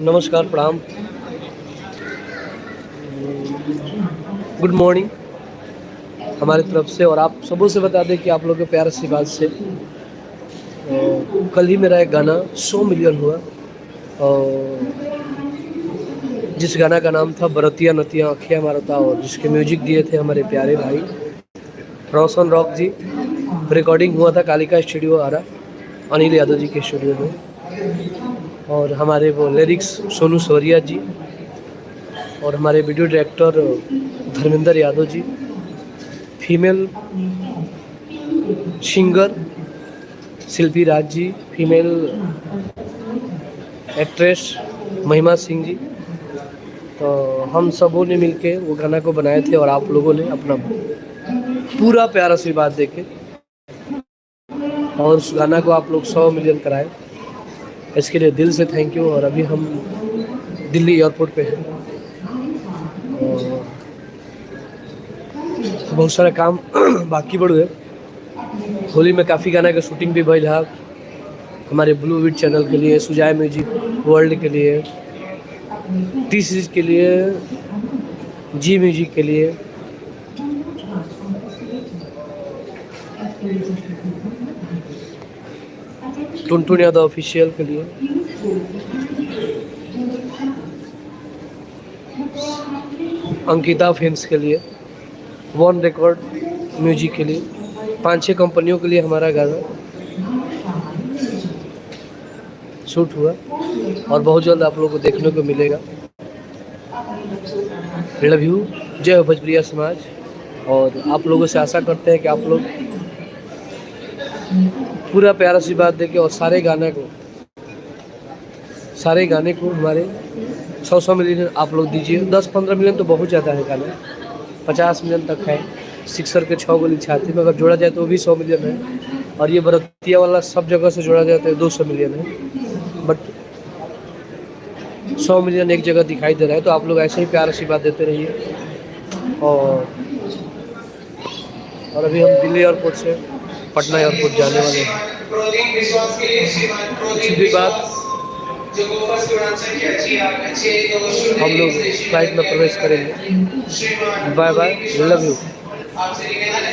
नमस्कार, प्रणाम, good morning हमारी तरफ से। और आप सबों से बता दें कि आप लोगों के प्यार आशीर्वाद से कल ही मेरा एक गाना 100 मिलियन हुआ। और जिस गाना का नाम था बरतिया नतिया अखियाँ मारता, और जिसके म्यूजिक दिए थे हमारे प्यारे भाई रोशन रॉक जी। रिकॉर्डिंग हुआ था कालिका स्टूडियो आरा, अनिल यादव जी के स्टूडियो में। और हमारे वो लिरिक्स सोनू सौरिया जी, और हमारे video director Dharmendra Yadav ji. Female singer शिल्पी राज जी, फीमेल एक्ट्रेस महिमा सिंह जी। तो हम सबों ने मिलके वो गाना को बनाए थे, और आप लोगों ने अपना पूरा प्यार आशीर्वाद देके और उस गाना को आप लोग 100 मिलियन कराए, इसके लिए दिल से थैंक यू। और अभी हम दिल्ली एयरपोर्ट पे हैं, और बहुत सारा काम बाकी बढ़ गए। होली में काफ़ी गाना का शूटिंग भी भइल है, हमारे ब्लू विट चैनल के लिए, सुजाय म्यूजिक वर्ल्ड के लिए, टी सीरीज के लिए, जी म्यूजिक के लिए, टुनटुन यादव ऑफिशियल के लिए, अंकिता फिल्म्स के लिए, वन रिकॉर्ड म्यूजिक के लिए, 5-6 कंपनियों के लिए हमारा गाना शूट हुआ। और बहुत जल्द आप लोगों को देखने को मिलेगा। लव यू, जय हो भोजप्रिया समाज। और आप लोगों से आशा करते हैं कि आप लोग पूरा प्यार आशीर्वाद देके और सारे गाने को हमारे 100 मिलियन आप लोग दीजिए। 10-15 मिलियन तो बहुत ज़्यादा है, गाना 50 मिलियन तक है। सिक्सर के 6 गोली छाती में अगर जोड़ा जाए तो वो भी 100 मिलियन है, और ये बरतिया वाला सब जगह से जोड़ा जाए तो 200 मिलियन है। बट 100 मिलियन एक जगह दिखाई दे रहा है, तो आप लोग ऐसे ही प्यार आशीर्वाद देते रहिए। और अभी हम दिल्ली एयरपोर्ट से पटना एयरपोर्ट जाने वाले हैं। सीधी बात, हम लोग फ्लाइट में प्रवेश करेंगे। Bye bye, love you. आपसे निवेदन है,